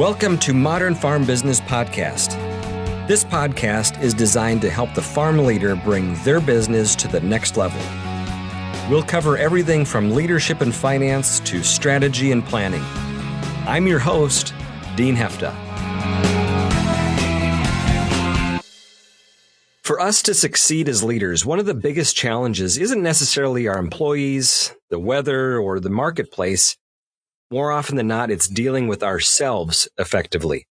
Welcome to Modern Farm Business Podcast. This podcast is designed to help the farm leader bring their business to the next level. We'll cover everything from leadership and finance to strategy and planning. I'm your host, Dean Hefta. For us to succeed as leaders, one of the biggest challenges isn't necessarily our employees, the weather, or the marketplace. More often than not, it's dealing with ourselves effectively.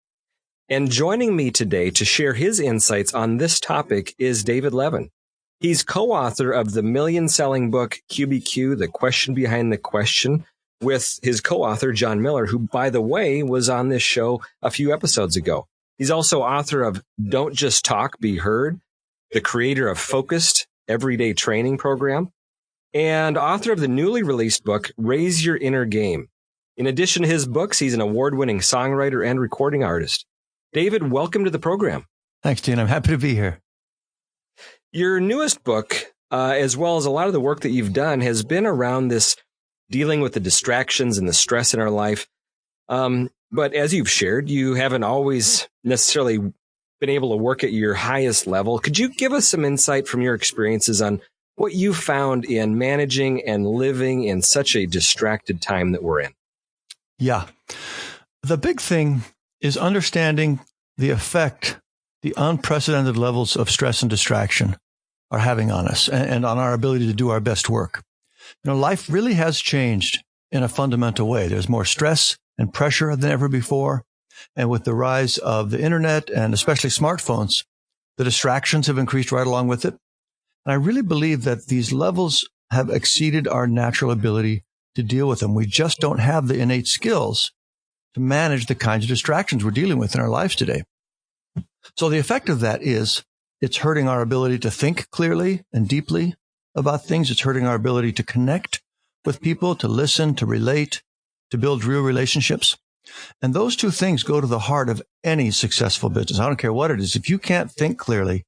And joining me today to share his insights on this topic is David Levin. He's co-author of the million-selling book QBQ, The Question Behind the Question, with his co-author, John Miller, who, by the way, was on this show a few episodes ago. He's also author of Don't Just Talk, Be Heard, the creator of Focused Everyday Training Program, and author of the newly released book, Raise Your Inner Game. In addition to his books, he's an award-winning songwriter and recording artist. David, welcome to the program. Thanks, Dean. I'm happy to be here. Your newest book, as well as a lot of the work that you've done, has been around this dealing with the distractions and the stress in our life. But as you've shared, you haven't always necessarily been able to work at your highest level. Could you give us some insight from your experiences on what you found in managing and living in such a distracted time that we're in? Yeah. The big thing is understanding the effect the unprecedented levels of stress and distraction are having on us and on our ability to do our best work. You know, life really has changed in a fundamental way. There's more stress and pressure than ever before. And with the rise of the internet and especially smartphones, the distractions have increased right along with it. And I really believe that these levels have exceeded our natural ability to deal with them. We just don't have the innate skills to manage the kinds of distractions we're dealing with in our lives today. So the effect of that is it's hurting our ability to think clearly and deeply about things. It's hurting our ability to connect with people, to listen, to relate, to build real relationships. And those two things go to the heart of any successful business. I don't care what it is. If you can't think clearly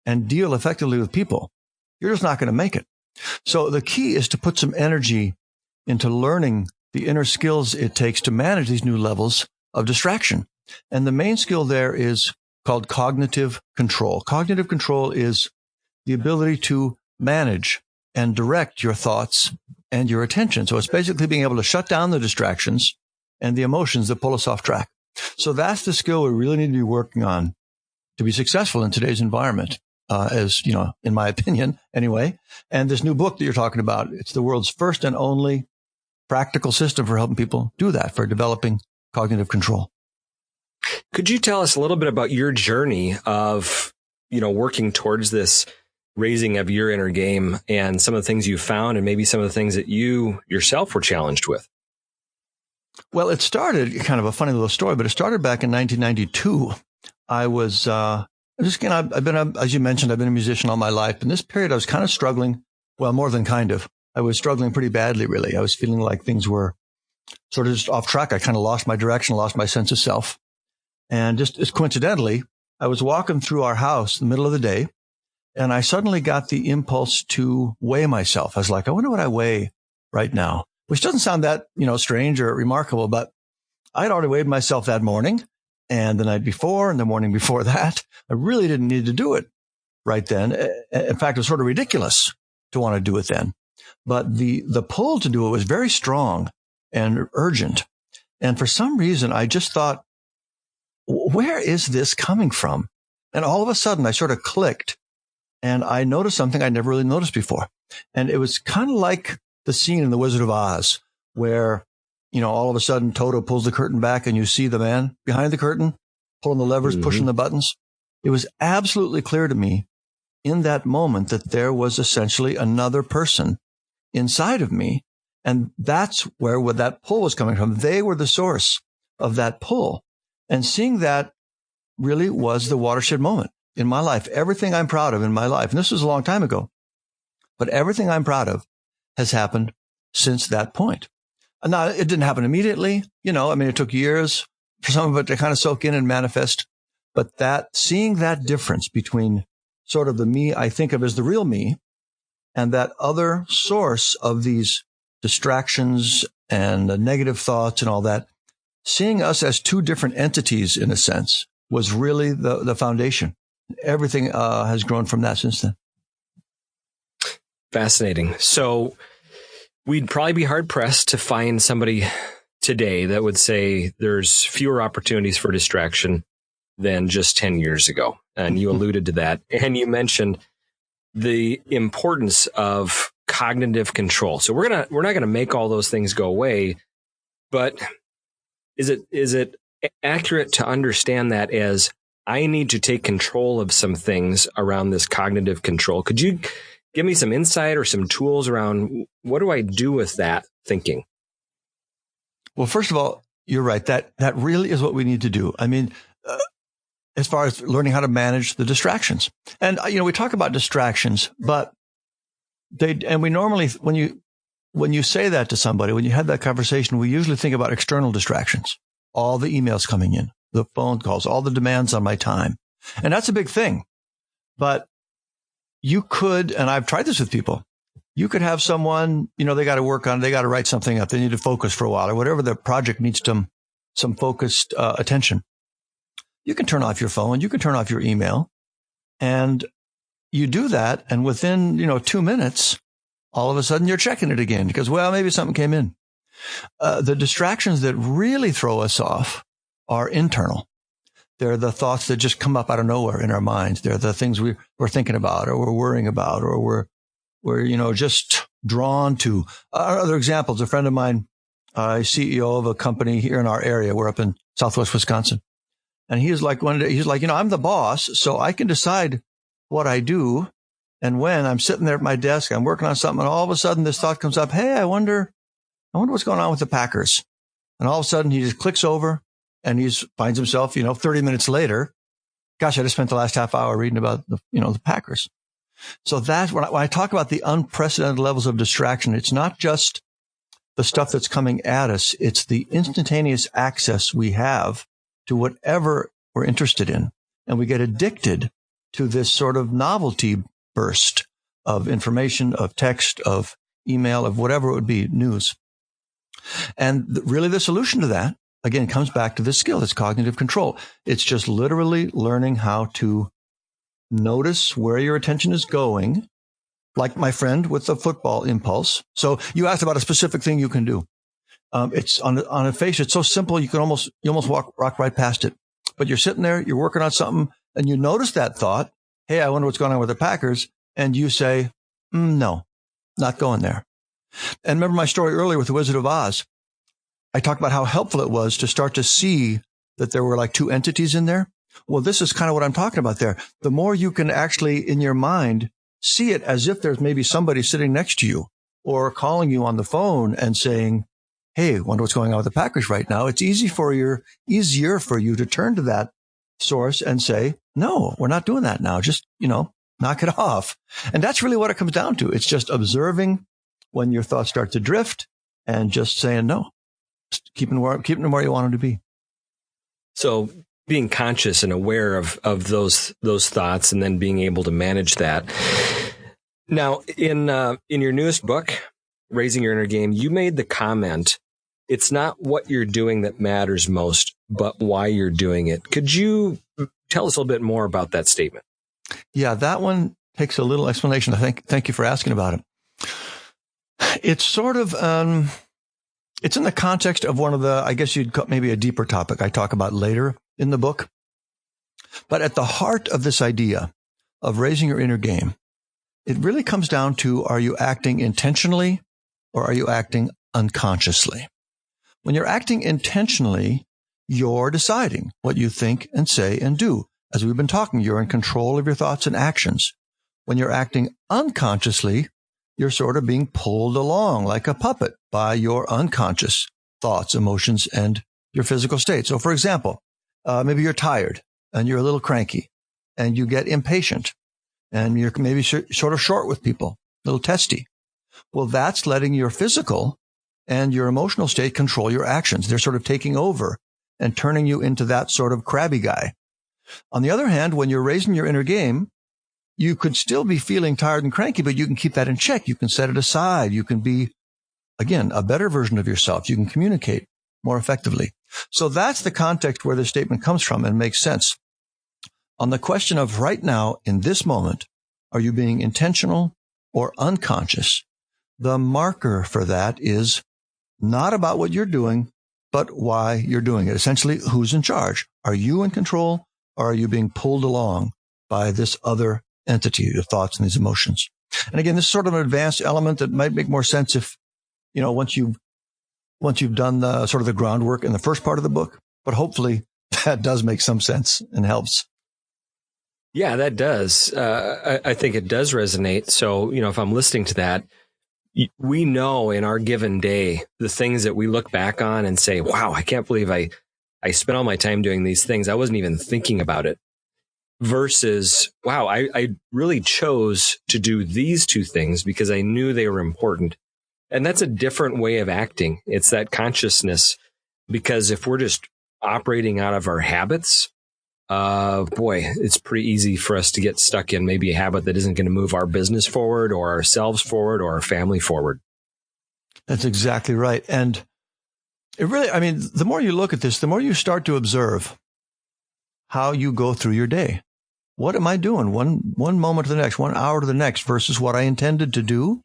and deal effectively with people, you're just not going to make it. So the key is to put some energy into learning the inner skills it takes to manage these new levels of distraction. And the main skill there is called cognitive control. Cognitive control is the ability to manage and direct your thoughts and your attention. So it's basically being able to shut down the distractions and the emotions that pull us off track. So that's the skill we really need to be working on to be successful in today's environment, as you know, in my opinion, anyway. And this new book that you're talking about, it's the world's first and only practical system for helping people do that, for developing cognitive control. Could you tell us a little bit about your journey of, working towards this raising of your inner game and some of the things you found and maybe some of the things that you yourself were challenged with? Well, it started kind of a funny little story, but it started back in 1992. I was, as you mentioned, I've been a musician all my life. In this period, I was kind of struggling. Well, more than kind of. I was struggling pretty badly, really. I was feeling like things were sort of just off track. I kind of lost my direction, lost my sense of self. And just as coincidentally, I was walking through our house in the middle of the day, and I suddenly got the impulse to weigh myself. I was like, I wonder what I weigh right now, which doesn't sound that, strange or remarkable, but I'd already weighed myself that morning and the night before and the morning before that. I really didn't need to do it right then. In fact, it was sort of ridiculous to want to do it then. But the pull to do it was very strong and urgent. And for some reason, I just thought, where is this coming from? And all of a sudden, I sort of clicked and I noticed something I'd never really noticed before. And it was kind of like the scene in The Wizard of Oz where, all of a sudden Toto pulls the curtain back and you see the man behind the curtain pulling the levers, pushing the buttons. It was absolutely clear to me in that moment that there was essentially another person inside of me. And that's where that pull was coming from. They were the source of that pull. And seeing that really was the watershed moment in my life. Everything I'm proud of in my life, and this was a long time ago, but everything I'm proud of has happened since that point. Now, it didn't happen immediately. It took years for some of it to kind of soak in and manifest. But seeing that difference between sort of the me I think of as the real me and that other source of these distractions and the negative thoughts and all that, seeing us as two different entities, in a sense, was really the foundation. Everything has grown from that since then. Fascinating. So we'd probably be hard pressed to find somebody today that would say there's fewer opportunities for distraction than just 10 years ago. And you alluded to that. And you mentioned the importance of cognitive control. So we're not going to make all those things go away, but is it accurate to understand that as I need to take control of some things around this cognitive control? Could you give me some insight or some tools around what do I do with that thinking? Well, first of all, you're right. That really is what we need to do. I mean, as far as learning how to manage the distractions. And, we talk about distractions, but we normally, when you say that to somebody, when you have that conversation, we usually think about external distractions, all the emails coming in, the phone calls, all the demands on my time. And that's a big thing. But you could, and I've tried this with people, you could have someone, they got to work on, they got to write something up. They need to focus for a while or whatever the project needs some focused attention. You can turn off your phone. You can turn off your email. And you do that. And within, 2 minutes, all of a sudden you're checking it again because, well, maybe something came in. The distractions that really throw us off are internal. They're the thoughts that just come up out of nowhere in our minds. They're the things we're thinking about or we're worrying about or we're just drawn to. Other examples, a friend of mine, CEO of a company here in our area. We're up in Southwest Wisconsin. And he's like, I'm the boss, so I can decide what I do. And when I'm sitting there at my desk, I'm working on something, and all of a sudden this thought comes up, hey, I wonder what's going on with the Packers. And all of a sudden he just clicks over and he finds himself, 30 minutes later, gosh, I just spent the last half hour reading about the Packers. So that's when I talk about the unprecedented levels of distraction. It's not just the stuff that's coming at us. It's the instantaneous access we have to whatever we're interested in. And we get addicted to this sort of novelty burst of information, of text, of email, of whatever it would be, news. And really the solution to that, again, comes back to this skill. It's cognitive control. It's just literally learning how to notice where your attention is going, like my friend with the football impulse. So you asked about a specific thing you can do. It's on a face. It's so simple. You almost walk right past it, but you're sitting there, you're working on something and you notice that thought. Hey, I wonder what's going on with the Packers. And you say, no, not going there. And remember my story earlier with the Wizard of Oz. I talked about how helpful it was to start to see that there were like two entities in there. Well, this is kind of what I'm talking about there. The more you can actually in your mind see it as if there's maybe somebody sitting next to you or calling you on the phone and saying, hey, wonder what's going on with the Packers right now. It's easier for you to turn to that source and say, no, we're not doing that now. Just, knock it off. And that's really what it comes down to. It's just observing when your thoughts start to drift and just saying no, just keeping them where you want them to be. So being conscious and aware of those thoughts and then being able to manage that. Now, in your newest book, Raising Your Inner Game, you made the comment, it's not what you're doing that matters most, but why you're doing it. Could you tell us a little bit more about that statement? Yeah, that one takes a little explanation. Thank you for asking about it. It's sort of, it's in the context of one of the, I guess you'd call maybe a deeper topic I talk about later in the book. But at the heart of this idea of raising your inner game, it really comes down to, are you acting intentionally or are you acting unconsciously? When you're acting intentionally, you're deciding what you think and say and do. As we've been talking, you're in control of your thoughts and actions. When you're acting unconsciously, you're sort of being pulled along like a puppet by your unconscious thoughts, emotions, and your physical state. So, for example, maybe you're tired and you're a little cranky and you get impatient and you're maybe sort of short with people, a little testy. Well, that's letting your physical and your emotional state control your actions. They're sort of taking over and turning you into that sort of crabby guy. On the other hand, when you're raising your inner game, you could still be feeling tired and cranky, but you can keep that in check. You can set it aside. You can be, again, a better version of yourself. You can communicate more effectively. So that's the context where this statement comes from and makes sense. On the question of right now, in this moment, are you being intentional or unconscious? The marker for that is not about what you're doing, but why you're doing it. Essentially, who's in charge? Are you in control, or are you being pulled along by this other entity, your thoughts and these emotions? And again, this is sort of an advanced element that might make more sense if, once you've done the sort of the groundwork in the first part of the book, but hopefully that does make some sense and helps. Yeah, that does. I think it does resonate. So, if I'm listening to that, we know in our given day, the things that we look back on and say, wow, I can't believe I spent all my time doing these things. I wasn't even thinking about it. Versus, wow, I really chose to do these two things because I knew they were important. And that's a different way of acting. It's that consciousness, because if we're just operating out of our habits, it's pretty easy for us to get stuck in maybe a habit that isn't going to move our business forward or ourselves forward or our family forward. That's exactly right. And it really, the more you look at this, the more you start to observe how you go through your day. What am I doing? One moment to the next, 1 hour to the next versus what I intended to do.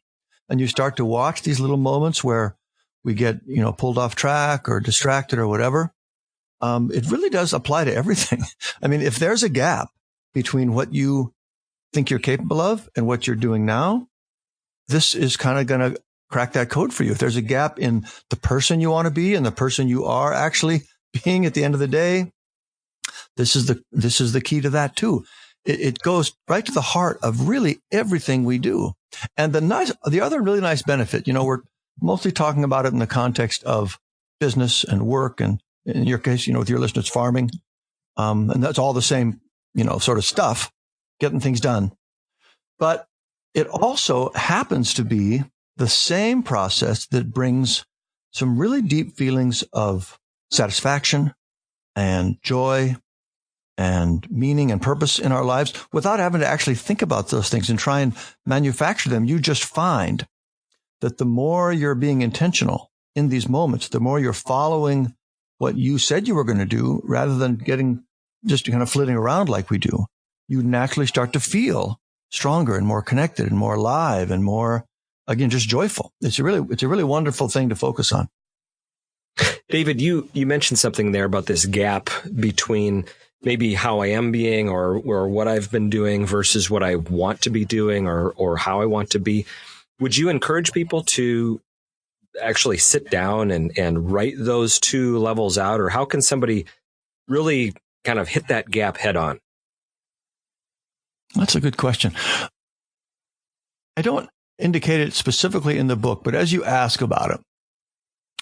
And you start to watch these little moments where we get, pulled off track or distracted or whatever. It really does apply to everything. If there's a gap between what you think you're capable of and what you're doing now, this is kind of going to crack that code for you. If there's a gap in the person you want to be and the person you are actually being at the end of the day, this is the key to that too. It goes right to the heart of really everything we do. And the other really nice benefit, we're mostly talking about it in the context of business and work, and in your case, with your listeners, farming. And that's all the same, sort of stuff, getting things done. But it also happens to be the same process that brings some really deep feelings of satisfaction and joy and meaning and purpose in our lives without having to actually think about those things and try and manufacture them. You just find that the more you're being intentional in these moments, the more you're following what you said you were going to do rather than getting just kind of flitting around like we do, you naturally start to feel stronger and more connected and more alive and more, again, just joyful. It's a really wonderful thing to focus on. David, you mentioned something there about this gap between maybe how I am being or what I've been doing versus what I want to be doing or how I want to be. Would you encourage people to actually sit down and write those two levels out? Or how can somebody really kind of hit that gap head on? That's a good question. I don't indicate it specifically in the book, but as you ask about it,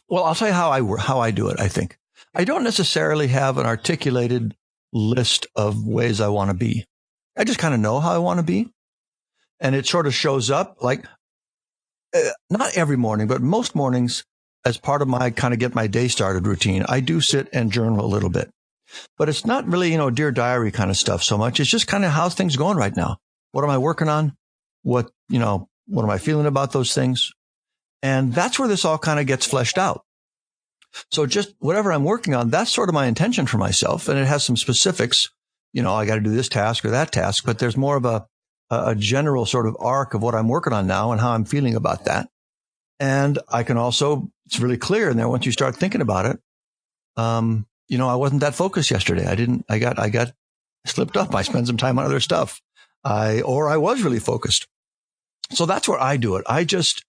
well, I'll tell you how I do it, I think. I don't necessarily have an articulated list of ways I want to be. I just kind of know how I want to be. And it sort of shows up like, not every morning, but most mornings as part of my kind of get my day started routine. I do sit and journal a little bit, but it's not really, Dear Diary kind of stuff so much. It's just kind of how's things going right now? What am I working on? What am I feeling about those things? And that's where this all kind of gets fleshed out. So just whatever I'm working on, that's sort of my intention for myself. And it has some specifics, I got to do this task or that task, but there's more of a general sort of arc of what I'm working on now and how I'm feeling about that. And I can also, it's really clear in there once you start thinking about it. I wasn't that focused yesterday. I got slipped up. I spent some time on other stuff. I was really focused. So that's where I do it. I just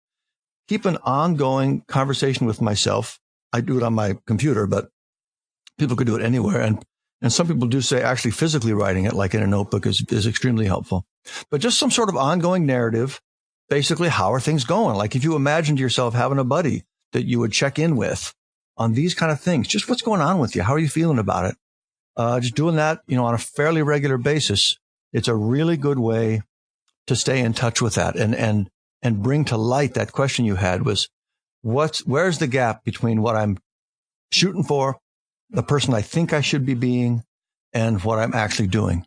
keep an ongoing conversation with myself. I do it on my computer, but people could do it anywhere. And some people do say actually physically writing it, like in a notebook, is extremely helpful. But just some sort of ongoing narrative, basically, how are things going? Like if you imagined yourself having a buddy that you would check in with on these kind of things, just what's going on with you? How are you feeling about it? Just doing that, on a fairly regular basis, it's a really good way to stay in touch with that and bring to light that question you had was, where's the gap between what I'm shooting for, the person I think I should be being, and what I'm actually doing?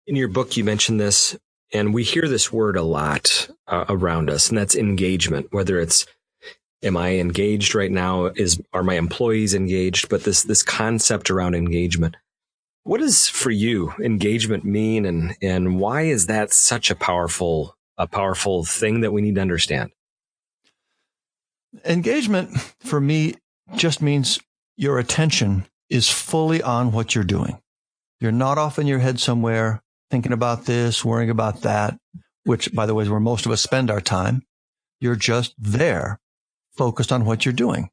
In your book, you mentioned this, and we hear this word a lot around us, and that's engagement, whether it's Am I engaged right now? Are my employees engaged? But this concept around engagement. What does for you engagement mean, and why is that such a powerful thing that we need to understand? Engagement for me just means your attention is fully on what you're doing. You're not off in your head somewhere thinking about this, worrying about that, which, by the way, is where most of us spend our time. You're just there, focused on what you're doing.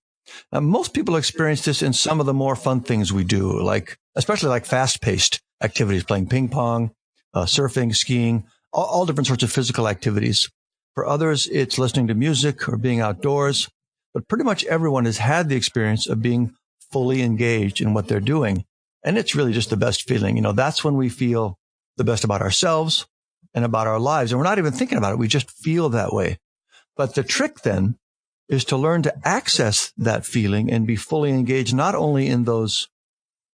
Now, most people experience this in some of the more fun things we do, especially like fast-paced activities, playing ping pong, surfing, skiing, all different sorts of physical activities. For others, it's listening to music or being outdoors. But pretty much everyone has had the experience of being fully engaged in what they're doing. And it's really just the best feeling. That's when we feel the best about ourselves and about our lives. And we're not even thinking about it. We just feel that way. But the trick then is to learn to access that feeling and be fully engaged, not only in those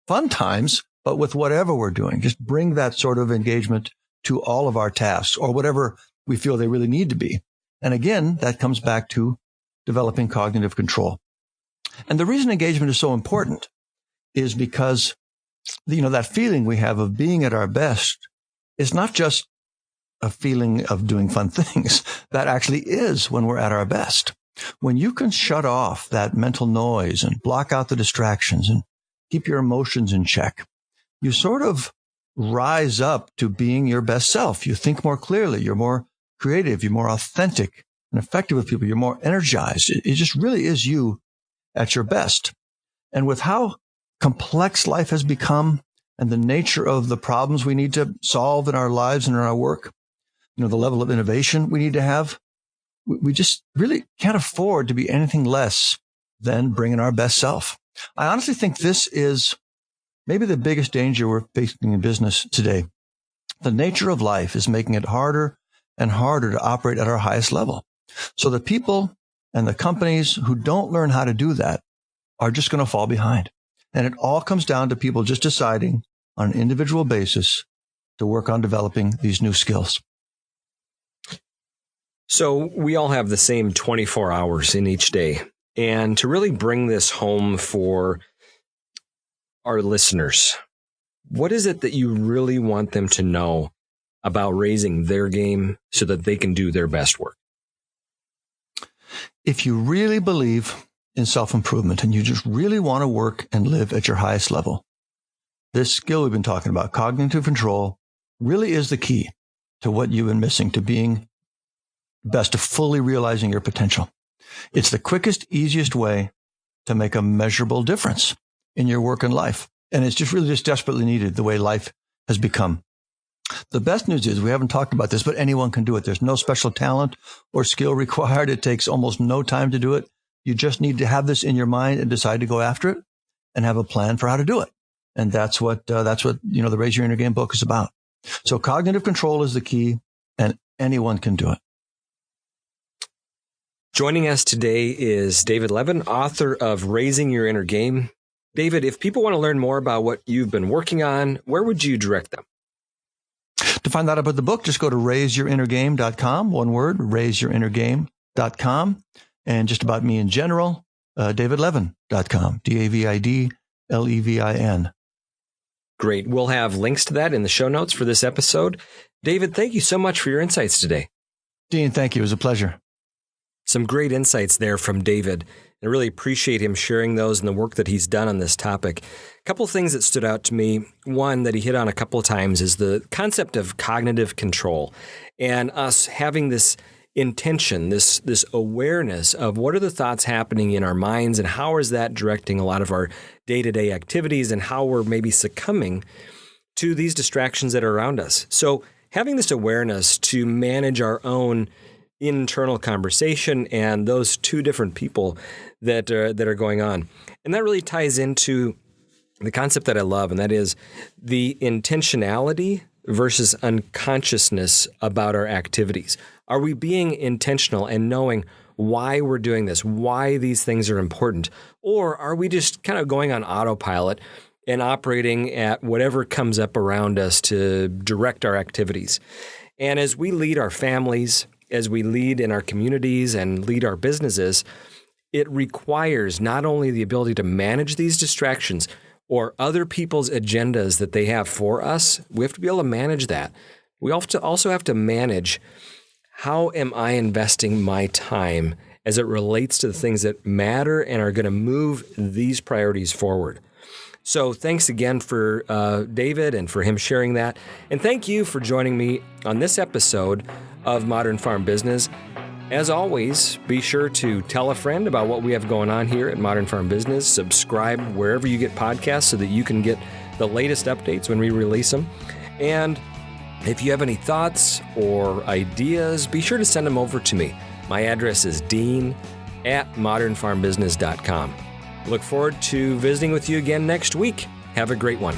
fun times, but with whatever we're doing. Just bring that sort of engagement to all of our tasks or whatever we feel they really need to be. And again, that comes back to developing cognitive control. And the reason engagement is so important is because, that feeling we have of being at our best is not just a feeling of doing fun things. That actually is when we're at our best. When you can shut off that mental noise and block out the distractions and keep your emotions in check, you sort of rise up to being your best self. You think more clearly. You're more creative. You're more authentic and effective with people. You're more energized. It just really is you at your best. And with how complex life has become and the nature of the problems we need to solve in our lives and in our work, the level of innovation we need to have, we just really can't afford to be anything less than bringing our best self. I honestly think this is maybe the biggest danger we're facing in business today. The nature of life is making it harder and harder to operate at our highest level. So the people and the companies who don't learn how to do that are just going to fall behind. And it all comes down to people just deciding on an individual basis to work on developing these new skills. So we all have the same 24 hours in each day. And to really bring this home for our listeners, what is it that you really want them to know about raising their game so that they can do their best work? If you really believe in self-improvement and you just really want to work and live at your highest level, this skill we've been talking about, cognitive control, really is the key to what you've been missing, to being best, to fully realizing your potential. It's the quickest, easiest way to make a measurable difference in your work and life. And it's just really just desperately needed the way life has become. The best news is we haven't talked about this, but anyone can do it. There's no special talent or skill required. It takes almost no time to do it. You just need to have this in your mind and decide to go after it and have a plan for how to do it. And that's what the Raise Your Inner Game book is about. So cognitive control is the key, and anyone can do it. Joining us today is David Levin, author of Raising Your Inner Game. David, if people want to learn more about what you've been working on, where would you direct them? To find out about the book, just go to raiseyourinnergame.com, one word, raiseyourinnergame.com, and just about me in general, davidlevin.com, DAVIDLEVIN. Great. We'll have links to that in the show notes for this episode. David, thank you so much for your insights today. Dean, thank you. It was a pleasure. Some great insights there from David. I really appreciate him sharing those and the work that he's done on this topic. A couple of things that stood out to me. One that he hit on a couple of times is the concept of cognitive control and us having this intention, this awareness of what are the thoughts happening in our minds and how is that directing a lot of our day-to-day activities and how we're maybe succumbing to these distractions that are around us. So having this awareness to manage our own internal conversation and those two different people that are going on. And that really ties into the concept that I love, and that is the intentionality versus unconsciousness about our activities. Are we being intentional and knowing why we're doing this, why these things are important? Or are we just kind of going on autopilot and operating at whatever comes up around us to direct our activities? And as we lead our families, as we lead in our communities and lead our businesses, it requires not only the ability to manage these distractions or other people's agendas that they have for us, we have to be able to manage that. We also have to manage, how am I investing my time as it relates to the things that matter and are going to move these priorities forward. So thanks again for David and for him sharing that. And thank you for joining me on this episode of Modern Farm Business. As always, be sure to tell a friend about what we have going on here at Modern Farm Business. Subscribe wherever you get podcasts so that you can get the latest updates when we release them. And if you have any thoughts or ideas, be sure to send them over to me. My address is dean@modernfarmbusiness.com. Look forward to visiting with you again next week. Have a great one.